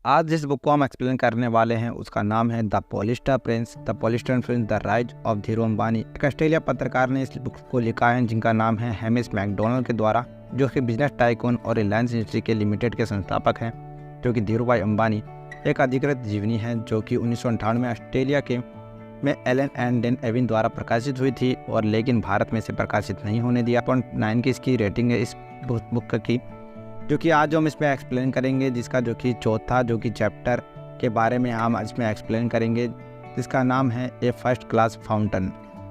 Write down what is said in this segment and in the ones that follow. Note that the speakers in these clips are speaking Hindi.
आज जिस बुक को हम एक्सप्लेन करने वाले हैं उसका नाम है the polyester Prince, the rise of Dhiru Ambani. एक ऑस्ट्रेलिया पत्रकार ने इस बुक को लिखा है जिनका नाम है हैमिश मैकडोनल्ड के द्वारा, जो कि बिजनेस टाइकून और रिलायंस इंडस्ट्री के लिमिटेड के संस्थापक हैं, जो कि धीरू भाई अंबानी एक अधिकृत जीवनी है जो कि 1998 में ऑस्ट्रेलिया के में एलन एंड डेन एविन द्वारा प्रकाशित हुई थी और लेकिन भारत में से प्रकाशित नहीं होने दिया। 9 की इसकी रेटिंग है इस बुक की, जो कि आज हम इसमें एक्सप्लेन करेंगे, जिसका जो कि चौथा जो कि चैप्टर के बारे में हम इसमें एक्सप्लेन करेंगे, जिसका नाम है a first class fountain.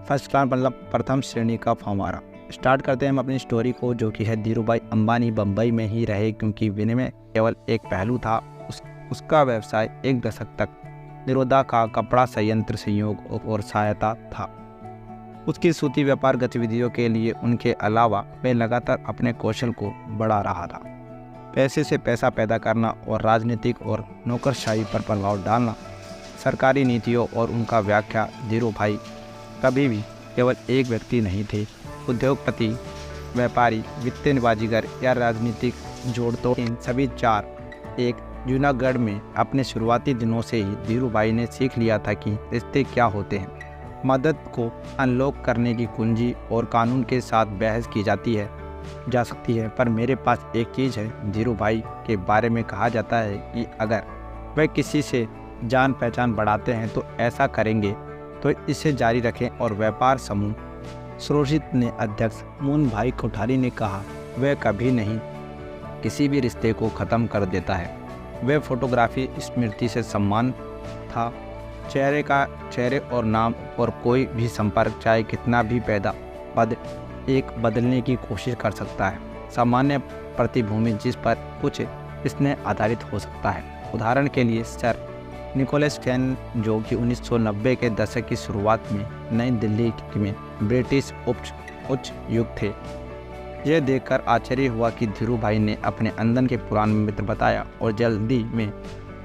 First class मतलब प्रथम श्रेणी का फव्वारा। स्टार्ट करते हैं हम अपनी स्टोरी को, जो कि है धीरू भाई अंबानी बम्बई में ही रहे क्योंकि विनिमय केवल एक पहलू था। उसका व्यवसाय एक दशक तक निरोधा का कपड़ा संयंत्र संयोग और सहायता था। उसकी सूती व्यापार गतिविधियों के लिए उनके अलावा वह लगातार अपने कौशल को बढ़ा रहा था। पैसे से पैसा पैदा करना और राजनीतिक और नौकरशाही पर प्रभाव डालना, सरकारी नीतियों और उनका व्याख्या। धीरू भाई कभी भी केवल एक व्यक्ति नहीं थे। उद्योगपति, व्यापारी, वित्तीय बाजीगर या राजनीतिक जोड़तोड़, इन सभी चार एक जूनागढ़ में अपने शुरुआती दिनों से ही धीरू भाई ने सीख लिया था कि रिश्ते क्या होते हैं। मदद को अनलॉक करने की कुंजी और कानून के साथ बहस की जा सकती है, पर मेरे पास एक चीज़ है। धीरू भाई के बारे में कहा जाता है कि अगर वह किसी से जान पहचान बढ़ाते हैं तो ऐसा करेंगे तो इसे जारी रखें। और व्यापार समूह सुरजित ने अध्यक्ष मून भाई कोठारी ने कहा, वह कभी नहीं किसी भी रिश्ते को ख़त्म कर देता है। वह फोटोग्राफी स्मृति से सम्मान था। चेहरे और नाम और कोई भी संपर्क चाहे कितना भी बदलने की कोशिश कर सकता है। सामान्य पृष्ठभूमि जिस पर कुछ स्नेह आधारित हो सकता है। उदाहरण के लिए सर निकोलस फैन, जो कि 1990 के दशक की शुरुआत में नई दिल्ली में ब्रिटिश उच्च युग थे। यह देखकर आश्चर्य हुआ कि धीरू भाई ने अपने अंदर के पुराने मित्र बताया और जल्दी में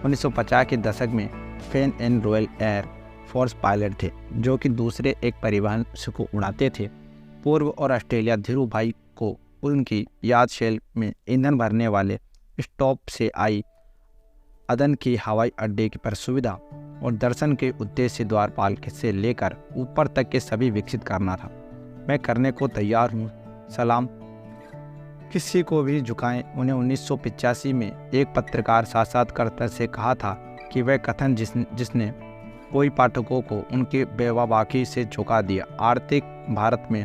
1950 के दशक में fan and royal air force pilot थे, जो कि दूसरे एक परिवहन को उड़ाते थे। पूर्व और ऑस्ट्रेलिया धीरू भाई को उनकी याद शेल में ईंधन भरने वाले स्टॉप से आई अदन की हवाई अड्डे पर सुविधा और दर्शन के उद्देश्य द्वारपाल से लेकर ऊपर तक के सभी विकसित करना था। मैं करने को तैयार हूँ, सलाम किसी को भी झुकाएं। उन्हें 1985 में एक पत्रकार साक्षात्कारकर्ता से कहा था कि वह कथन जिसने कोई पाठकों को उनके बेवाबाकी से झुका दिया। आर्थिक भारत में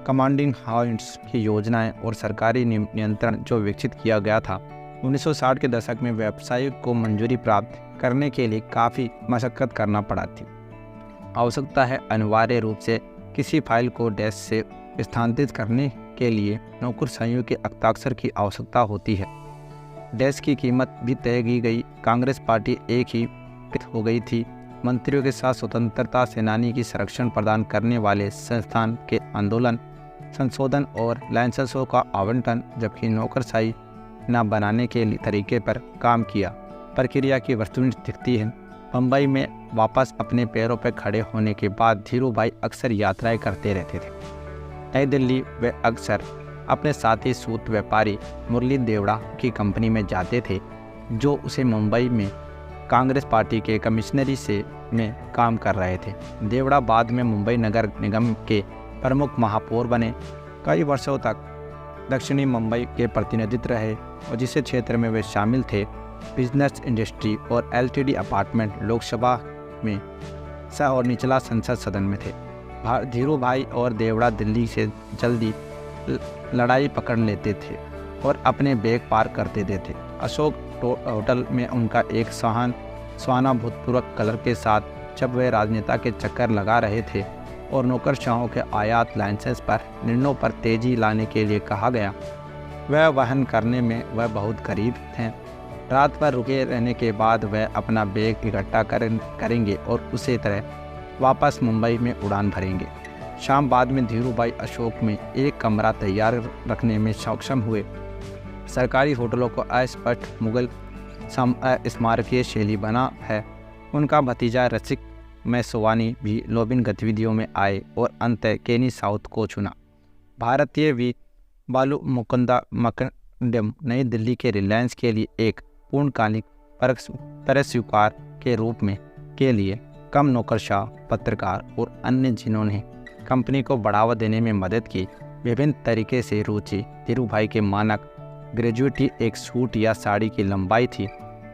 कमांडिंग हाउंड्स की योजनाएं और सरकारी नियंत्रण जो विकसित किया गया था, 1960 के दशक में व्यवसाय को मंजूरी प्राप्त करने के लिए काफ़ी मशक्कत करना पड़ा थी। आवश्यकता है अनिवार्य रूप से किसी फाइल को डेस्क से स्थानांतरित करने के लिए नौकरशाहियों के हस्ताक्षर की आवश्यकता होती है। डेस्क की कीमत भी तय की गई। कांग्रेस पार्टी एक ही हो गई थी। मंत्रियों के साथ स्वतंत्रता सेनानी की संरक्षण प्रदान करने वाले संस्थान के आंदोलन, संशोधन और लाइसेंसों का आवंटन, जबकि नौकरशाही न बनाने के तरीके पर काम किया। प्रक्रिया की वस्तुनिष्ठ दिखती है। बम्बई में वापस अपने पैरों पर खड़े होने के बाद धीरू भाई अक्सर यात्राएं करते रहते थे। नई दिल्ली वे अक्सर अपने साथी सूत व्यापारी मुरली देवड़ा की कंपनी में जाते थे, जो उसे मुंबई में कांग्रेस पार्टी के कमिश्नरी में काम कर रहे थे। देवड़ा बाद में मुंबई नगर निगम के प्रमुख महापौर बने। कई वर्षों तक दक्षिणी मुंबई के प्रतिनिधित्व रहे और जिस क्षेत्र में वे शामिल थे बिजनेस इंडस्ट्री और एलटीडी अपार्टमेंट, लोकसभा में और निचला संसद सदन में थे। धीरू भाई और देवड़ा दिल्ली से जल्दी लड़ाई पकड़ लेते थे और अपने बैग पार कर देते थे। अशोक होटल में उनका एक सहानुभूतिपूर्वक कलर के साथ जब वे राजनेता के चक्कर लगा रहे थे और नौकरशाहों के आयात लाइसेंस पर निर्णयों पर तेजी लाने के लिए कहा गया, वह वहन करने में वह बहुत करीब थे। रात भर रुके रहने के बाद वह अपना बैग इकट्ठा करेंगे और उसी तरह वापस मुंबई में उड़ान भरेंगे। शाम बाद में धीरू भाई अशोक में एक कमरा तैयार रखने में सक्षम हुए। सरकारी होटलों को अस्पष्ट मुगल स्मारकीय शैली बना है। उनका भतीजा रसिक मैसवानी भी लोबिन गतिविधियों में आए और अंततः केनी साउथ को चुना। भारतीय वी बालू मुकुंदा मकंडम नई दिल्ली के रिलायंस के लिए एक पूर्णकालिक पर स्वीकार के रूप में के लिए कम नौकरशाह, पत्रकार और अन्य जिन्होंने कंपनी को बढ़ावा देने में मदद की। विभिन्न तरीके से रुचि धीरूभाई के मानक ग्रेजुएटी एक सूट या साड़ी की लंबाई थी।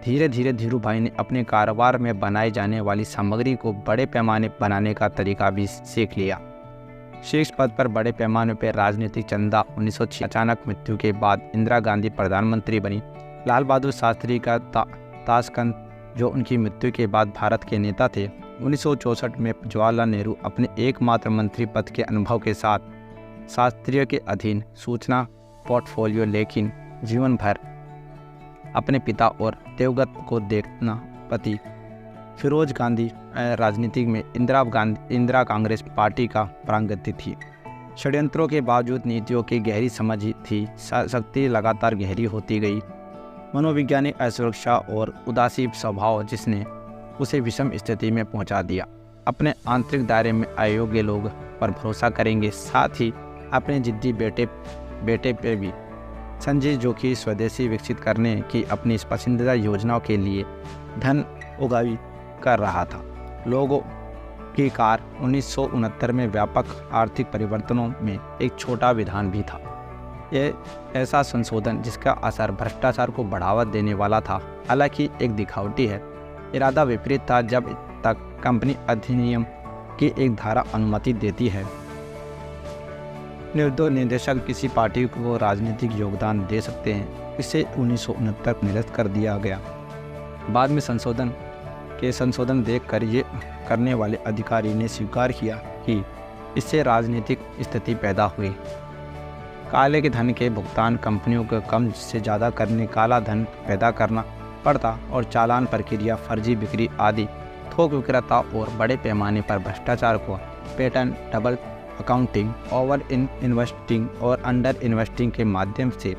धीरे धीरे धीरूभाई ने अपने कारोबार में बनाई जाने वाली सामग्री को बड़े पैमाने बनाने का तरीका भी सीख लिया। शीर्ष पद पर बड़े पैमाने पर राजनीतिक चंदा 1906 अचानक मृत्यु के बाद इंदिरा गांधी प्रधानमंत्री बनी। लाल बहादुर शास्त्री का ताशकंद जो उनकी मृत्यु के बाद भारत के नेता थे। 1964 में जवाहरलाल नेहरू अपने एकमात्र मंत्री पद के अनुभव के साथ शास्त्रियों के अधीन सूचना पोर्टफोलियो, लेकिन जीवन भर अपने पिता और देवगत को देखना पति फिरोज गांधी राजनीति में इंदिरा कांग्रेस पार्टी का प्रांगत्य थी। षड्यंत्रों के बावजूद नीतियों की गहरी समझ थी। शक्ति लगातार गहरी होती गई। मनोवैज्ञानिक असुरक्षा और उदासी स्वभाव जिसने उसे विषम स्थिति में पहुंचा दिया। अपने आंतरिक दायरे में अयोग्य लोग पर भरोसा करेंगे, साथ ही अपने जिद्दी बेटे पे भी। संजय जो कि स्वदेशी विकसित करने की अपनी पसंदीदा योजनाओं के लिए धन उगाही कर रहा था। लोगों की कार 1969 में व्यापक आर्थिक परिवर्तनों में एक छोटा विधान भी था। यह ऐसा संशोधन जिसका असर भ्रष्टाचार को बढ़ावा देने वाला था, हालांकि एक दिखावटी है। इरादा विपरीत था। जब तक कंपनी अधिनियम की एक धारा अनुमति देती है, निदेशक किसी पार्टी को राजनीतिक योगदान दे सकते हैं। इसे 1969 निरस्त कर दिया गया। बाद में संशोधन देखकर ये करने वाले अधिकारी ने स्वीकार किया कि इससे राजनीतिक स्थिति पैदा हुई। काले के धन के भुगतान कंपनियों को कम से ज़्यादा करने, काला धन पैदा करना पड़ता और चालान प्रक्रिया, फर्जी बिक्री आदि, थोक विक्रेता और बड़े पैमाने पर भ्रष्टाचार को pattern, double accounting, over investing और अंडर इन्वेस्टिंग के माध्यम से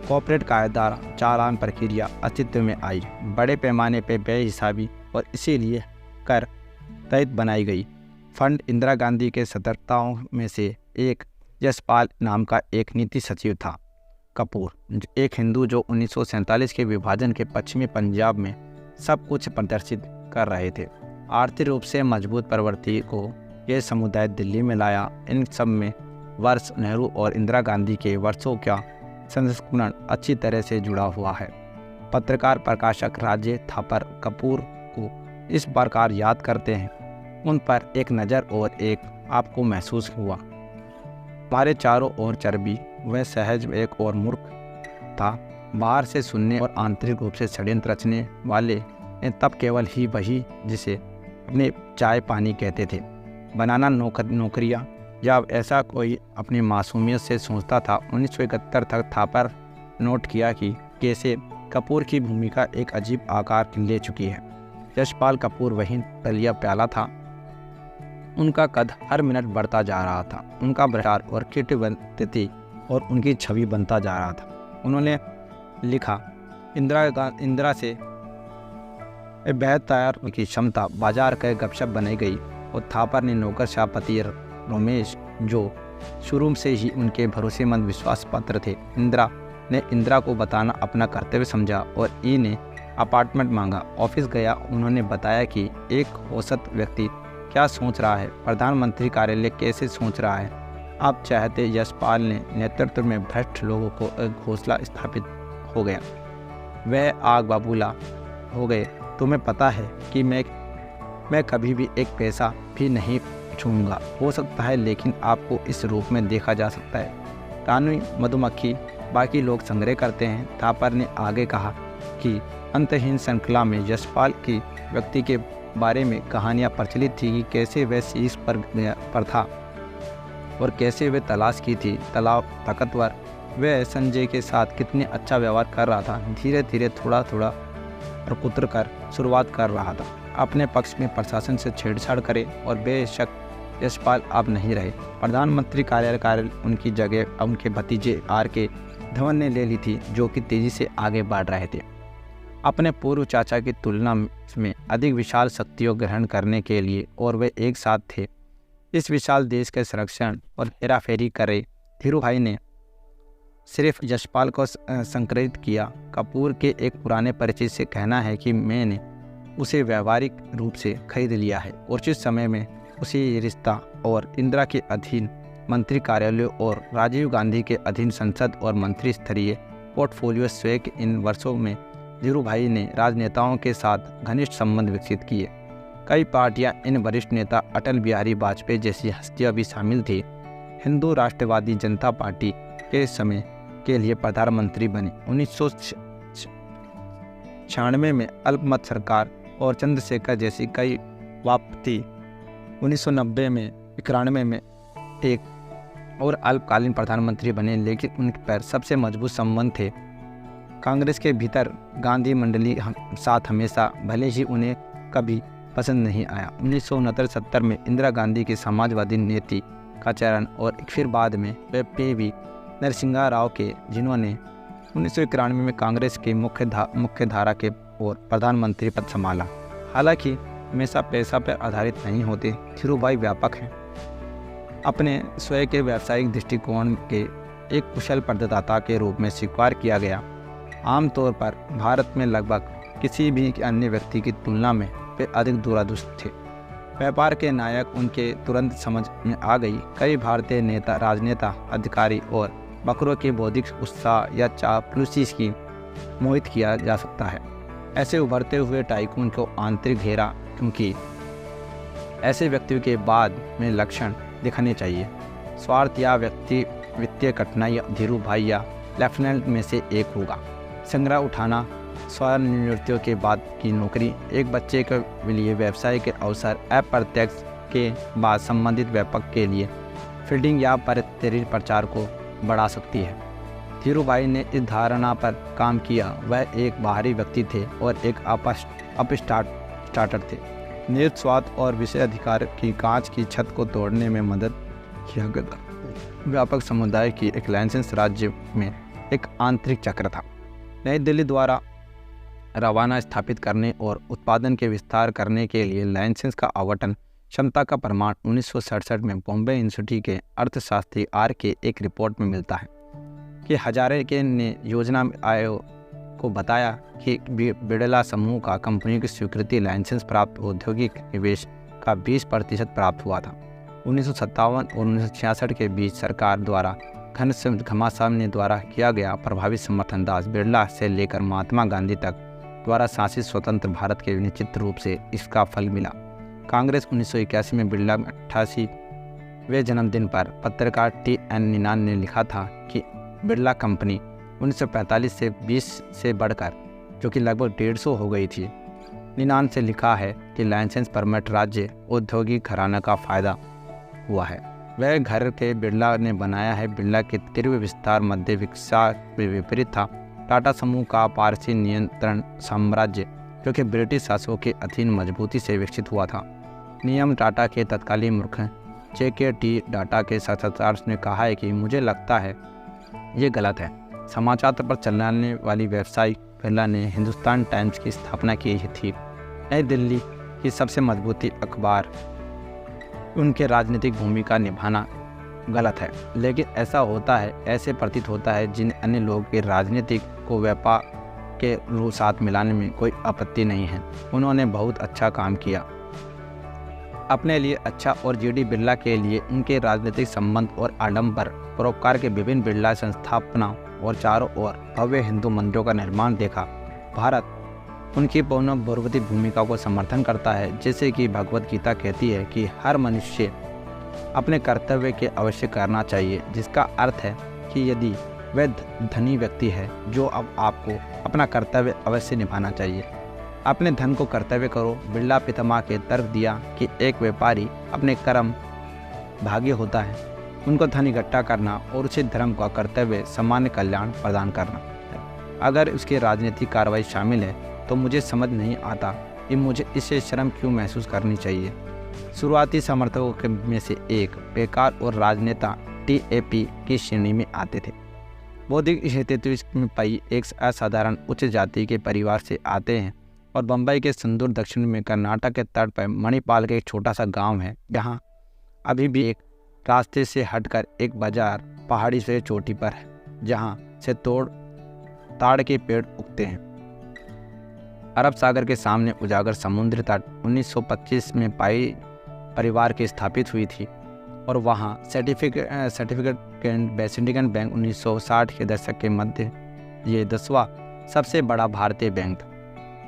कॉर्पोरेट कायदा चालान प्रक्रिया अस्तित्व में आई। बड़े पैमाने पर बेहिसाबी और इसीलिए कर रहित बनाई गई। फंड इंदिरा गांधी के सदस्यों में से एक यशपाल नाम का एक नीति सचिव था। कपूर एक हिंदू जो 1947 के विभाजन के पश्चिमी पंजाब में सब कुछ प्रदर्शित कर रहे थे। आर्थिक रूप से मजबूत प्रवृत्ति को यह समुदाय दिल्ली में लाया। इन सब में वर्ष नेहरू और इंदिरा गांधी के वर्षों का संस्करण अच्छी तरह से जुड़ा हुआ है। पत्रकार प्रकाशक राजे थापर कपूर को इस प्रकार याद करते हैं। उन पर एक नज़र और एक आपको महसूस हुआ। हमारे चारों ओर चर्बी, वह सहज एक और मूर्ख था। बाहर से सुनने और आंतरिक रूप से षड्यंत्र रचने वाले ने तब केवल ही वही जिसे अपने चाय पानी कहते थे बनाना नौकरियां। जब ऐसा कोई अपनी मासूमियत से सोचता था। 1971 तक थापर नोट किया कि कैसे कपूर की भूमिका एक अजीब आकार ले चुकी है। यशपाल कपूर वही तलिया प्याला था। उनका कद हर मिनट बढ़ता जा रहा था। उनका भ्रष्टाचार और किटबंदी और उनकी छवि बनता जा रहा था। उन्होंने लिखा, इंदिरा से बेहद तैयार की क्षमता बाजार के गपशप बनाई गई और थापर ने नौकरशाह पति रमेश जो शुरू से ही उनके भरोसेमंद विश्वास पात्र थे, इंदिरा को बताना अपना कर्तव्य समझा और ई ने अपार्टमेंट मांगा। ऑफिस गया। उन्होंने बताया कि एक औसत व्यक्ति क्या सोच रहा है, प्रधानमंत्री कार्यालय कैसे सोच रहा है। आप चाहते यशपाल ने नेतृत्व में भ्रष्ट लोगों को एक घोंसला स्थापित हो गया। वह आग बबूला हो गए। तुम्हें पता है कि मैं कभी भी एक पैसा भी नहीं छूऊंगा। हो सकता है, लेकिन आपको इस रूप में देखा जा सकता है। रानी मधुमक्खी बाकी लोग संग्रह करते हैं। थापर ने आगे कहा कि अंतहीन श्रृंखला में यशपाल की व्यक्ति के बारे में कहानियाँ प्रचलित थी कि कैसे वह शीश पर था और कैसे वह तलाश की थी ताकतवर। वह संजय के साथ कितने अच्छा व्यवहार कर रहा था। धीरे धीरे थोड़ा थोड़ा और कुतर कर शुरुआत कर रहा था। अपने पक्ष में प्रशासन से छेड़छाड़ करे और बेशक यशपाल अब नहीं रहे। प्रधानमंत्री कार्यालय उनकी जगह उनके भतीजे R.K. धवन ने ले ली थी, जो कि तेजी से आगे बढ़ रहे थे। अपने पूर्व चाचा की तुलना में अधिक विशाल शक्तियों ग्रहण करने के लिए, और वे एक साथ थे। इस विशाल देश के संरक्षण और हेराफेरी करे धीरूभाई ने सिर्फ यशपाल को संक्रमित किया। कपूर के एक पुराने परिचित से कहना है कि मैंने उसे व्यावहारिक रूप से खरीद लिया है। उचित समय में उसी रिश्ता और इंदिरा के अधीन मंत्री कार्यालय और राजीव गांधी के अधीन संसद और मंत्री स्तरीय पोर्टफोलियो स्वयं के इन वर्षों में धीरूभाई ने राजनेताओं के साथ घनिष्ठ संबंध विकसित किए। कई पार्टियां, इन वरिष्ठ नेता अटल बिहारी वाजपेयी जैसी हस्तियां भी शामिल थी। हिंदू राष्ट्रवादी जनता पार्टी के समय के लिए प्रधानमंत्री बने। 1996 में अल्पमत सरकार और चंद्रशेखर जैसी कई वापसी। 1990 में 91 में एक और अल्पकालीन प्रधानमंत्री बने, लेकिन उनके पर सबसे मजबूत संबंध थे कांग्रेस के भीतर। गांधी मंडली साथ हमेशा, भले ही उन्हें कभी पसंद नहीं आया। 1969-70 में इंदिरा गांधी की समाजवादी नीति का चयन और फिर बाद में PV नरसिंहा राव के, जिन्होंने 1991 में कांग्रेस की मुख्य धारा के और प्रधानमंत्री पद संभाला। हालांकि हमेशा पैसा पर आधारित नहीं होते, धीरूभाई व्यापक हैं। अपने स्वयं के व्यावसायिक दृष्टिकोण के एक कुशल प्रदाता के रूप में स्वीकार किया गया। आमतौर पर भारत में लगभग किसी भी अन्य व्यक्ति की तुलना में वे अधिक दूरदृष्ट थे। व्यापार के नायक उनके तुरंत समझ में आ गई। कई भारतीय नेता, राजनेता, अधिकारी और बकरों के बौद्धिक उत्साह या चापलूसी की मोहित किया जा सकता है। ऐसे उभरते हुए टाइकून को आंतरिक घेरा, क्योंकि ऐसे व्यक्तियों के बाद में लक्षण दिखने चाहिए। स्वार्थ या वित्तीय कठिनाई धीरूभाई या लेफ्टिनेंट में से एक होगा। संग्रह उठाना, स्वनिवृत्तियों के बाद की नौकरी, एक बच्चे के लिए व्यवसाय के अवसर, अप्रत्यक्ष के बाद संबंधित व्यापक के लिए फील्डिंग या परितरी प्रचार को बढ़ा सकती है। धीरूभाई ने इस धारणा पर काम किया। वह एक बाहरी व्यक्ति थे और एक अपस्टार्टर थे। निहित स्वार्थ और विषय अधिकार की कांच की छत को तोड़ने में मदद किया गया। व्यापक समुदाय की एक लाइसेंस राज्य में एक आंतरिक चक्र था। नई दिल्ली द्वारा रवाना स्थापित करने और उत्पादन के विस्तार करने के लिए लाइसेंस का आवंटन क्षमता का प्रमाण 1967 में बॉम्बे यूनिवर्सिटी के अर्थशास्त्री के एक रिपोर्ट में मिलता है कि हजारे के ने योजना आयोग को बताया कि बिड़ला समूह का कंपनी की स्वीकृति लाइसेंस प्राप्त औद्योगिक निवेश का 20% प्राप्त हुआ था। 1957 और 1966 के बीच सरकार द्वारा घमासान द्वारा किया गया प्रभावी समर्थन दास बिड़ला से लेकर महात्मा गांधी तक द्वारा शासित स्वतंत्र भारत के निश्चित रूप से इसका फल मिला। कांग्रेस 1981 में बिड़ला 88वें जन्मदिन पर पत्रकार TN निनान ने लिखा था कि बिड़ला कंपनी 1945 से 20 से बढ़कर, जो कि लगभग 150 हो गई थी। निनान से लिखा है कि लाइसेंस परमिट राज्य औद्योगिक घराना का फायदा हुआ है। वह घर के बिड़ला ने बनाया है। बिड़ला के तीव्र विस्तार मध्य विकास के विपरीत था। टाटा समूह का पारसी नियंत्रण साम्राज्य, जो कि ब्रिटिश शासकों के अधीन मजबूती से विकसित हुआ था। नियम टाटा के तत्कालीन मुख्य JKT टाटा के साक्षात्कार ने कहा है कि मुझे लगता है ये गलत है। समाचार पर चलाने वाली वेबसाइट बिड़ला ने हिंदुस्तान टाइम्स की स्थापना की थी। नई दिल्ली की सबसे मजबूती अखबार उनके राजनीतिक भूमिका निभाना गलत है, लेकिन ऐसे प्रतीत होता है जिन अन्य लोगों के राजनीतिक को व्यापार के साथ मिलाने में कोई आपत्ति नहीं है। उन्होंने बहुत अच्छा काम किया अपने लिए अच्छा, और GD बिड़ला के लिए उनके राजनीतिक संबंध और आडंबर परोपकार के विभिन्न बिड़ला संस्थापना और चारों ओर भव्य हिंदू मंदिरों का निर्माण देखा। भारत उनकी पौनर्वती भूमिका को समर्थन करता है। जैसे कि भगवत गीता कहती है कि हर मनुष्य अपने कर्तव्य के अवश्य करना चाहिए, जिसका अर्थ है कि यदि वह धनी व्यक्ति है जो अब आपको अपना कर्तव्य अवश्य निभाना चाहिए। अपने धन को कर्तव्य करो। बिड़ला पितामह के तर्क दिया कि एक व्यापारी अपने कर्म भागी होता है। उनको धन इकट्ठा करना और उसे धर्म का कर्तव्य सामान्य कल्याण प्रदान करना है। अगर उसकी राजनीतिक कार्रवाई शामिल है तो मुझे समझ नहीं आता कि मुझे इससे शर्म क्यों महसूस करनी चाहिए। शुरुआती समर्थकों में से एक बेकार और राजनेता TAP की श्रेणी में आते थे। बौद्धिक स्थिति में पाई एक असाधारण उच्च जाति के परिवार से आते हैं और बम्बई के सुदूर दक्षिण में कर्नाटक के तट पर मणिपाल का एक छोटा सा गांव है, जहां अभी भी एक रास्ते से हटकर एक बाजार पहाड़ी से चोटी पर है। जहाँ से ताड़ के पेड़ उगते हैं। अरब सागर के सामने उजागर समुद्र तट 1925 में पाई परिवार की स्थापित हुई थी और वहाँ सिंडिकेट बैंक 1960 के दशक के मध्य ये 10वां सबसे बड़ा भारतीय बैंक था।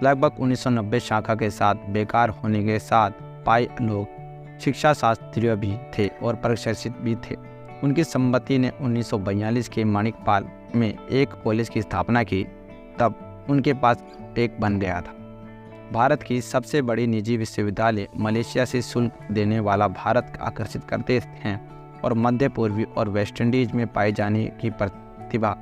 लगभग 1990 शाखा के साथ बेकार होने के साथ पाई लोग शिक्षा शास्त्री भी थे और प्रशिक्षित भी थे। उनकी संपत्ति ने 1942 के मणिकपाल में एक कॉलेज की स्थापना की, तब उनके पास एक बन गया था। भारत की सबसे बड़ी निजी विश्वविद्यालय मलेशिया से शुल्क देने वाला भारत आकर्षित करते हैं और मध्य पूर्वी और वेस्ट इंडीज में पाई जाने की प्रतिभा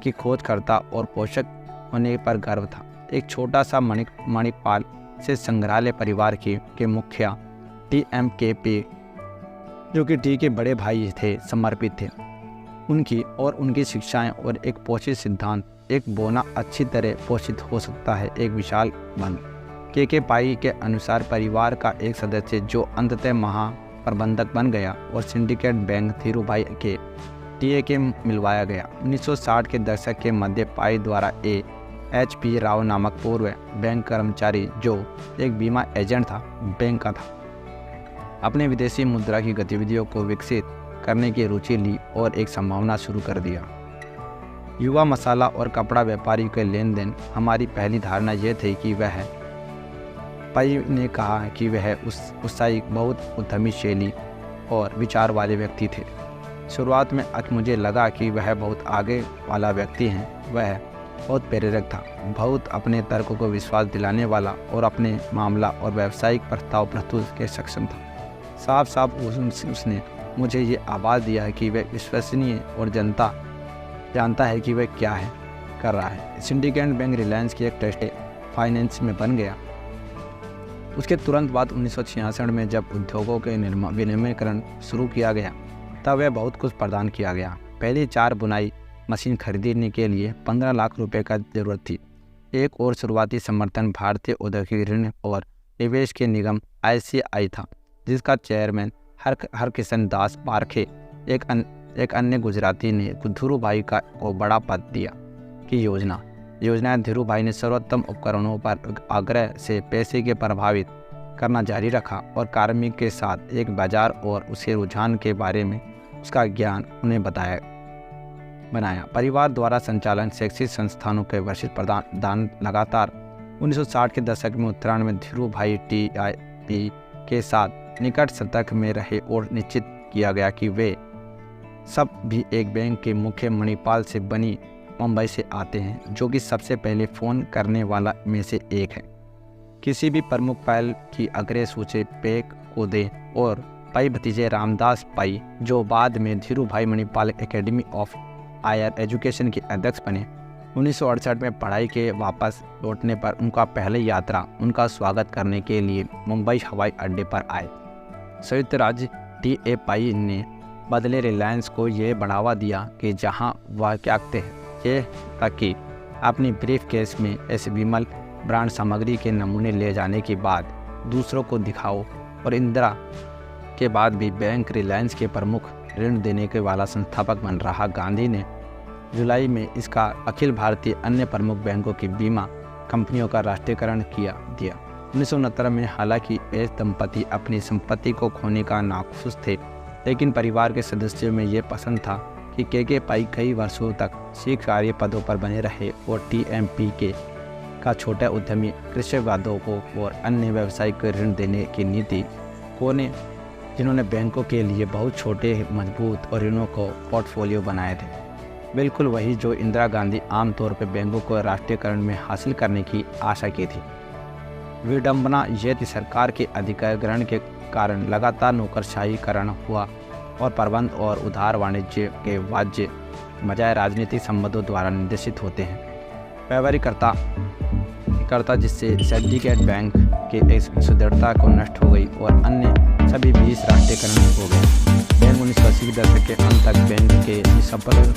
की खोजकर्ता और पोषक होने पर गर्व था। एक छोटा सा मणिकपाल से संग्रहालय परिवार के मुखिया TMKP, जो कि टी के बड़े भाई थे, समर्पित थे। उनकी शिक्षाएं और एक पोषित सिद्धांत, एक बोना अच्छी तरह पोषित हो सकता है एक विशाल वन। के पाई के अनुसार परिवार का एक सदस्य जो अंततः महाप्रबंधक बन गया और सिंडिकेट बैंक धीरूभाई के टीए के मिलवाया गया। 1960 के दशक के मध्य पाई द्वारा HP राव नामक पूर्व बैंक कर्मचारी, जो एक बीमा एजेंट था, बैंक का था, अपने विदेशी मुद्रा की गतिविधियों को विकसित करने की रुचि ली और एक संभावना शुरू कर दिया। युवा मसाला और कपड़ा व्यापारी के लेन देन। हमारी पहली धारणा यह थी कि वह पाई ने कहा कि वह उत्साही, बहुत उद्यमी शैली और विचार वाले व्यक्ति थे। शुरुआत में मुझे लगा कि वह बहुत आगे वाला व्यक्ति है। वह बहुत प्रेरक था, बहुत अपने तर्क को विश्वास दिलाने वाला और अपने मामला और व्यावसायिक प्रस्ताव प्रस्तुत के सक्षम था। साफ साफ उसने मुझे ये आवाज़ दिया है कि वह विश्वसनीय और जानता है कि वह क्या कर रहा है। सिंडिकेट बैंक रिलायंस की एक ट्रस्ट फाइनेंस में बन गया। उसके तुरंत बाद 1966 में जब उद्योगों के विनिर्माणीकरण शुरू किया गया, तब वह बहुत कुछ प्रदान किया गया। पहली 4 बुनाई मशीन खरीदने के लिए 15 लाख रुपए का जरूरत थी। एक और शुरुआती समर्थन भारतीय औद्योगिक ऋण और निवेश के निगम ICI था, जिसका चेयरमैन हरकिशन दास पारखे, एक अन्य गुजराती ने धीरूभाई को बड़ा पद दिया कि योजनाएं धीरूभाई ने सर्वोत्तम उपकरणों पर आग्रह से पैसे के प्रभावित करना जारी रखा और कार्मिक के साथ एक बाजार और उसके रुझान के बारे में उसका ज्ञान उन्हें बनाया। परिवार द्वारा संचालन शैक्षिक संस्थानों के वर्षित प्रदान लगातार 1960 के दशक में उत्तरायण में धीरूभाई TIP के साथ निकट संपर्क में रहे और निश्चित किया गया कि वे सब भी एक बैंक के मुख्य मणिपाल से बनी मुंबई से आते हैं, जो कि सबसे पहले फ़ोन करने वाला में से एक है। किसी भी प्रमुख पहल की अग्रय सूची पेक को दें और पाई भतीजे रामदास पाई, जो बाद में Dhirubhai Manipal Academy of Higher Education के अध्यक्ष बने, 1968 में पढ़ाई के वापस लौटने पर उनका पहली यात्रा उनका स्वागत करने के लिए मुंबई हवाई अड्डे पर आए। संयुक्त राज्य TA पाई ने बदले रिलायंस को ये बढ़ावा दिया कि जहां वह क्या कहते हैं, ये ताकि अपनी ब्रीफ केस में ऐसे विमल ब्रांड सामग्री के नमूने ले जाने के बाद दूसरों को दिखाओ। और इंदिरा के बाद भी बैंक रिलायंस के प्रमुख ऋण देने के वाला संस्थापक बन रहा। गांधी ने जुलाई में इसका अखिल भारतीय अन्य प्रमुख बैंकों की बीमा कंपनियों का राष्ट्रीयकरण दिया। 1969 में हालांकि एस दंपति अपनी संपत्ति को खोने का नाखुश थे, लेकिन परिवार के सदस्यों में ये पसंद था कि के पाई कई वर्षों तक स्वीकार्य पदों पर बने रहे और TMPK का छोटा उद्यमी कृषिवादों को और अन्य व्यावसायिक ऋण देने की नीति को ने, जिन्होंने बैंकों के लिए बहुत छोटे मजबूत और ऋणों को पोर्टफोलियो बनाए थे। बिल्कुल वही जो इंदिरा गांधी आमतौर पर बैंकों को राष्ट्रीयकरण में हासिल करने की आशा की थी। विडंबना यह थी सरकार के अधिग्रहण के कारण लगातार नौकरशाहीकरण हुआ और प्रबंध और उधार वाणिज्य के वाज्य बजाय राजनीतिक संबंधों द्वारा निर्देशित होते हैं। व्यवहारिकता जिससे सिंडिकेट बैंक के एक सुदृढ़ता को नष्ट हो गई और अन्य सभी 20 राष्ट्रीयकरण हो गए। बैंक 1980 के दशक के अंत तक बैंक के सफल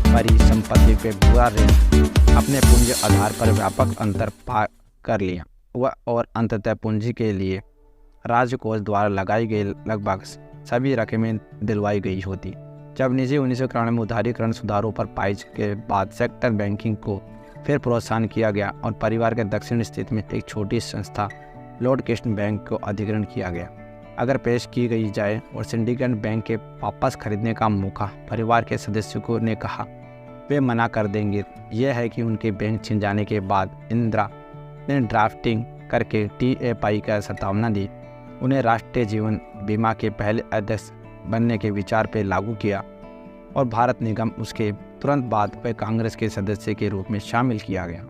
परिसंपत्ति पे बुरा ऋण अपने पूंजी आधार पर व्यापक अंतर पा कर लिया और अंततः पूंजी के लिए राजकोष द्वारा लगाई गई लगभग सभी रकमें दिलवाई गई होती। जब निजी 1991 में उदारीकरण सुधारों पर पाइज के बाद सेक्टर बैंकिंग को फिर प्रोत्साहन किया गया और परिवार के दक्षिण स्थित में एक छोटी संस्था लॉर्ड किस्टन बैंक को अधिग्रहण किया गया। अगर पेश की गई जाए और सिंडिकेट बैंक के वापस खरीदने का मौका परिवार के सदस्यों को ने कहा, वे मना कर देंगे। यह है कि उनके बैंक छिन जाने के बाद इंदिरा ने ड्राफ्टिंग करके TAPI का प्रस्तावना दी, उन्हें राष्ट्रीय जीवन बीमा के पहले अध्यक्ष बनने के विचार पर लागू किया और भारत निगम उसके तुरंत बाद वह कांग्रेस के सदस्य के रूप में शामिल किया गया।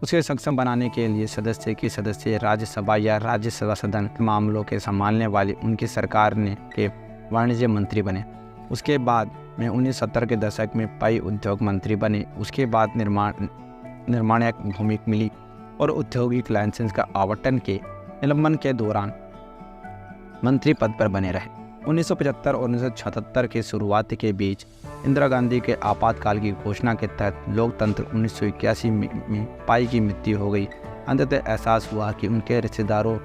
उसे सक्षम बनाने के लिए सदस्य राज्यसभा या राज्यसभा सदन मामलों के संभालने वाली उनकी सरकार ने के वाणिज्य मंत्री बने। उसके बाद में 1970 के दशक में पाई उद्योग मंत्री बने। उसके बाद निर्माणक भूमिका मिली और औद्योगिक लाइसेंस का आवंटन के निलंबन के दौरान मंत्री पद पर बने रहे। 1975 और 1976 के शुरुआत के बीच इंदिरा गांधी के आपातकाल की घोषणा के तहत लोकतंत्र 1981 में पाई की मृत्यु हो गई। अंततः एहसास हुआ कि उनके रिश्तेदारों